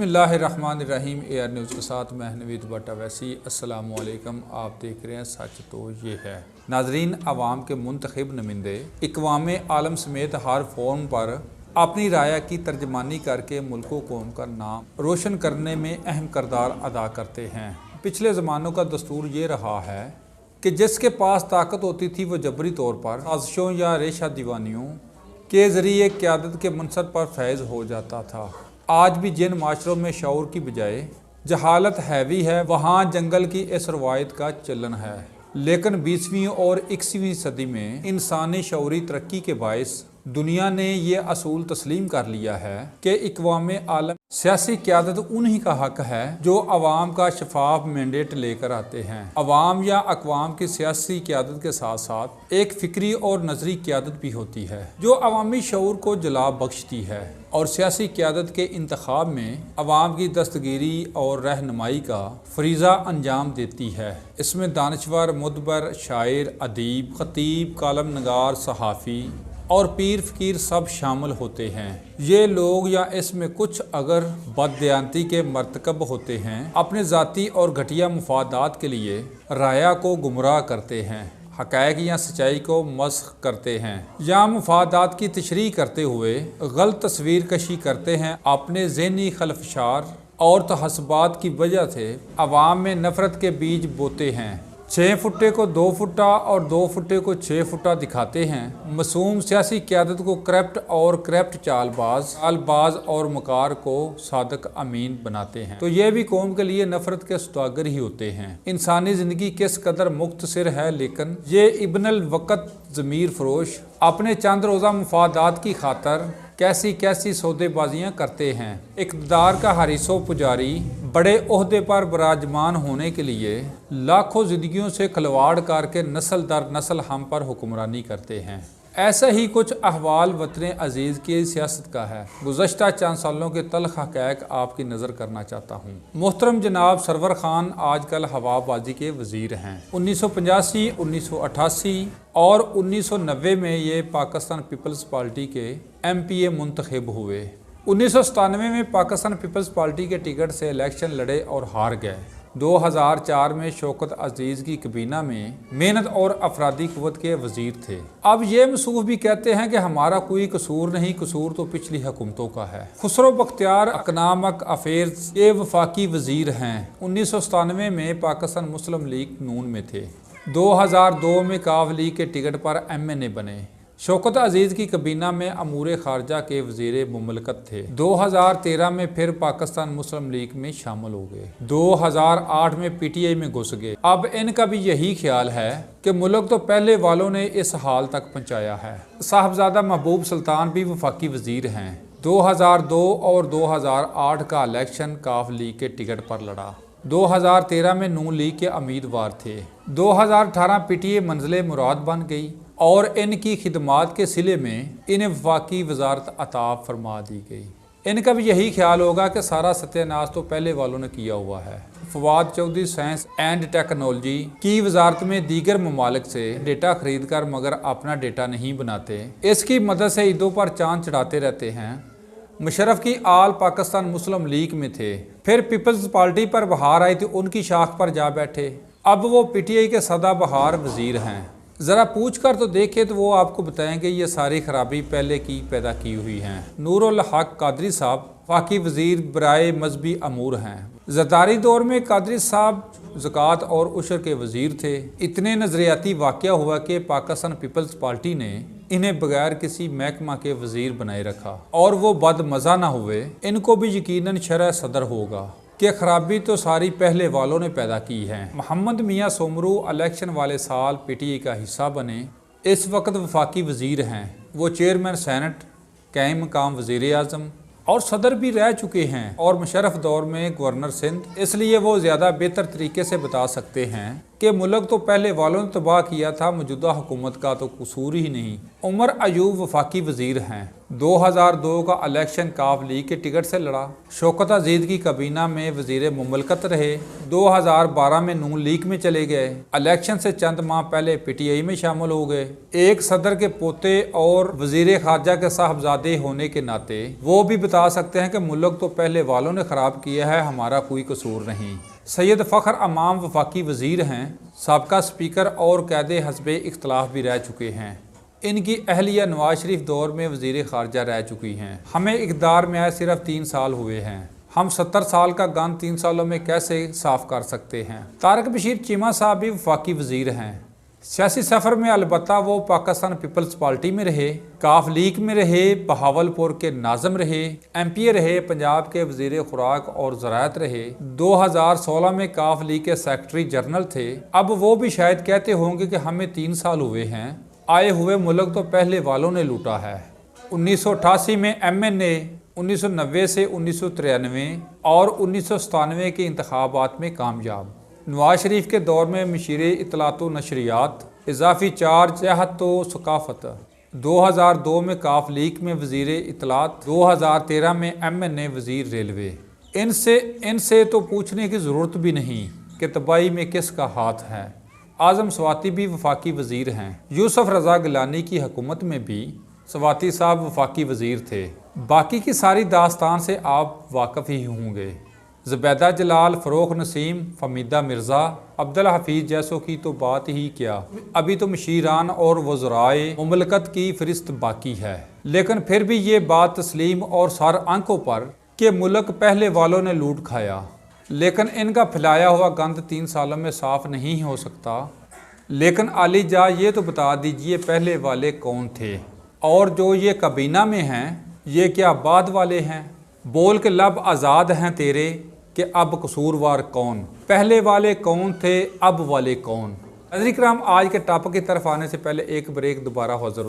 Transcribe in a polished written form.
बिस्मिल्लाहिर्रहमानिर्रहीम। Air news के साथ मैं नवीद भट्ट अवैसी। अस्सलामु अलैकुम। आप देख रहे हैं सच तो ये है। नाजरीन, अवाम के मुंतखब नुमाइंदे इक़वाम आलम समेत हर फोरम पर अपनी राय की तर्जमानी करके मुल्क व कौम का नाम रोशन करने में अहम किरदार अदा करते हैं। पिछले ज़मानों का दस्तूर ये रहा है कि जिसके पास ताकत होती थी वो जबरी तौर पर साजिशों या रेशा दीवानियों के ज़रिए क़यादत के मनसब पर फैज़ हो जाता था। आज भी जिन माशरों में शऊर की बजाय जहालत हैवी है, वहाँ जंगल की इस रवायत का चलन है। लेकिन 20वीं और 21वीं सदी में इंसानी शऊरी तरक्की के बायस दुनिया ने ये असूल तस्लीम कर लिया है कि इक़वाम आलम सियासी क़यादत उन्हीं का हक है जो अवाम का शफाफ मैंडेट लेकर आते हैं। अवाम या अक़वाम की सियासी क़यादत के साथ साथ एक फ़िक्री और नज़री क़यादत भी होती है जो अवामी शऊर को जला बख्शती है और सियासी क़यादत के इंतखाब में अवाम की दस्तगिरी और रहनुमाई का फरीज़ा अंजाम देती है। इसमें दानश्वर, मुदबर, शायर, अदीब, खतीब, कालम नगार, सहाफ़ी और पीर फ़कीर सब शामिल होते हैं। ये लोग या इसमें कुछ अगर बददियानती के मर्तकब होते हैं, अपने ज़ाती और घटिया मुफादात के लिए राया को गुमराह करते हैं, हक़ाइक़ या सच्चाई को मस्ख़ करते हैं या मुफादात की तशरीह करते हुए गलत तस्वीर कशी करते हैं। अपने ज़हनी खलफशार और तहस्सुबात की वजह से अवाम में नफ़रत के बीज बोते हैं। 6 फुट्टे को 2 फुट्टा और 2 फुट्टे को 6 फुट्टा दिखाते हैं। मासूम सियासी क़यादत को करप्ट चालबाज और मकार को सादक अमीन बनाते हैं। तो ये भी कौम के लिए नफरत के सौदागर ही होते हैं। इंसानी ज़िंदगी किस कदर मुख्तसर है, लेकिन ये इब्नुल वक़्त ज़मीर फरोश अपने चंद रोज़ा मुफादात की खातर कैसी कैसी सौदेबाजियाँ करते हैं। इक़्तिदार का हरीसो पुजारी बड़े ओहदे पर विराजमान होने के लिए लाखों ज़िंदगियों से खिलवाड़ करके नस्ल दर नस्ल हम पर हुक्मरानी करते हैं। ऐसा ही कुछ अहवाल वतन अजीज़ की सियासत का है। गुज़श्ता चंद सालों के तल्ख़ हक़ाइक़ आपकी नज़र करना चाहता हूँ। मोहतरम जनाब सरवर ख़ान आजकल हवाबाजी के वज़ीर हैं। 1985, 1988 और 1990 में ये पाकिस्तान पीपल्स पार्टी के MPA मुंतखब हुए। 1997 में पाकिस्तान पीपल्स पार्टी के टिकट से इलेक्शन लड़े और हार गए। 2004 में शौकत अजीज़ की कबीना में मेहनत और अफरादी क़ुव्वत के वज़ीर थे। अब ये मसूफ़ भी कहते हैं कि हमारा कोई कसूर नहीं, कसूर तो पिछली हुकूमतों का है। खुसरो बख्तियार इकनॉमिक अफेयर्स के वफाकी वज़ीर हैं। 1997 में पाकिस्तान मुस्लिम लीग नून में थे। 2002 में काफ लीग के टिकट पर MNA बने। शौकत अजीज़ की कबीना में अमूर ख़ारजा के वज़ीर मुमलकत थे। 2013 में फिर पाकिस्तान मुस्लिम लीग में शामिल हो गए। 2008 में PTI में घुस गए। अब इनका भी यही ख्याल है कि मुल्क तो पहले वालों ने इस हाल तक पहुँचाया है। साहबजादा महबूब सुल्तान भी वफाकी वज़ीर हैं। 2002 और 2008 का इलेक्शन काफ लीग के टिकट पर लड़ा। 2013 में नून लीग के उम्मीदवार थे। 2018 PTI मंजिल मुराद बन गई और इनकी खिदमात के सिले में इन्हें वफाकी वजारत अता फरमा दी गई। इनका भी यही ख्याल होगा कि सारा सत्यानाश तो पहले वालों ने किया हुआ है। Fawad Chaudhry science and technology की वजारत में दीगर ममालिक से डेटा खरीद कर मगर अपना डेटा नहीं बनाते, इसकी मदद से ईदों पर चांद चढ़ाते रहते हैं। मुशर्रफ की आल पाकिस्तान मुस्लिम लीग में थे, फिर पीपल्स पार्टी पर बहार आई तो उनकी शाख पर जा बैठे। अब वो PTI के सदाबहार वज़ीर हैं। ज़रा पूछ कर तो देखें तो वो आपको बताएंगे ये सारी खराबी पहले की पैदा की हुई हैं। नूरुल हक कादरी साहब वफाकी वज़ीर बराए मजहबी अमूर हैं। ज़रदारी दौर में कादरी साहब ज़कात और उशर के वज़ीर थे। इतने नज़रियाती वाक़या हुआ कि पाकिस्तान पीपल्स पार्टी ने इन्हें बगैर किसी महकमा के वज़ीर बनाए रखा और वो बदमज़ा ना हुए। इनको भी यकीनन शरह सदर होगा कि खराबी तो सारी पहले वालों ने पैदा की है। मोहम्मद मियाँ सोमरू इलेक्शन वाले साल PTI का हिस्सा बने। इस वक्त वफाकी वज़ीर हैं। वो चेयरमैन सेनेट, कायम मकाम वज़ीर आज़म और सदर भी रह चुके हैं और मुशर्रफ दौर में गवर्नर सिंध। इसलिए वो ज़्यादा बेहतर तरीके से बता सकते हैं कि मुल्क तो पहले वालों ने तबाह किया था, मौजूदा हुकूमत का तो कसूर ही नहीं। उमर अयूब वफाकी वज़ीर हैं। 2002 का इलेक्शन काफ लीग के टिकट से लड़ा। शौकत अजीज की काबीना में वजीर मुमलकत रहे। 2012 में नून लीग में चले गए। इलेक्शन से चंद माह पहले PTI में शामिल हो गए। एक सदर के पोते और वजीर खारजा के साहबजादे होने के नाते वो भी बता सकते हैं कि मुल्क तो पहले वालों ने ख़राब किया है, हमारा कोई कसूर नहीं। सैयद फ़ख्र अमाम वफाकी वज़ीर हैं, साबका स्पीकर और कैद हस्बे इख्तलाफ भी रह चुके हैं। इनकी अहलिया नवाज शरीफ दौर में वज़ीर खारजा रह चुकी हैं। हमें इक़्तिदार में आए सिर्फ 3 साल हुए हैं। हम 70 साल का गंद 3 सालों में कैसे साफ़ कर सकते हैं। तारक बशीर चीमा साहब भी वफाकी वज़ीर हैं। सियासी सफ़र में अलबत्ता वो पाकिस्तान पीपल्स पार्टी में रहे, काफ लीग में रहे, बहावलपुर के नाज़म रहे, MPA रहे, पंजाब के वज़ीर खुराक और ज़राअत रहे। 2016 में काफ लीग के सेक्रेटरी जनरल थे। अब वो भी शायद कहते होंगे कि हमें 3 साल हुए हैं, आए हुए मुल्क तो पहले वालों ने लूटा है। 1988 में MNA, 1990 से 1993 और 1997 के इंतखाबात में कामयाब। नवाज शरीफ के दौर में मशीर इतलात व नशरियात, इजाफी चार्ज, सियाहत व सकाफत। 2002 में काफ लीग में वज़ीर इतलात, 2013 में MNA वज़ीर रेलवे। इनसे तो पूछने की ज़रूरत भी नहीं कि तबाही में किसका हाथ है। आज़म स्वाति भी वफाकी वज़ीर हैं। यूसुफ रज़ा गिलानी की हुकूमत में भी स्वाति साहब वफाकी वज़ीर थे। बाकी की सारी दास्तान से आप वाकिफ़ ही होंगे। ज़ुबैदा जलाल, फ़रोख नसीम, फमीदा मिर्ज़ा, अब्दुल हफीज़ जैसों की तो बात ही क्या। अभी तो मशीरान और वज़राए मुमलकत की फ़रिस्त बाकी है। लेकिन फिर भी ये बात तस्लीम और सर आंखों पर कि मुल्क पहले वालों ने लूट खाया, लेकिन इनका फैलाया हुआ गंद 3 सालों में साफ़ नहीं हो सकता। लेकिन आली जा ये तो बता दीजिए पहले वाले कौन थे, और जो ये काबीना में हैं ये क्या बाद वाले हैं। बोल के लब आज़ाद हैं तेरे कि अब कसूरवार कौन। पहले वाले कौन थे, अब वाले कौन। नाज़रीन किराम, आज के टॉपिक की तरफ आने से पहले एक ब्रेक दोबारा हो जरूर।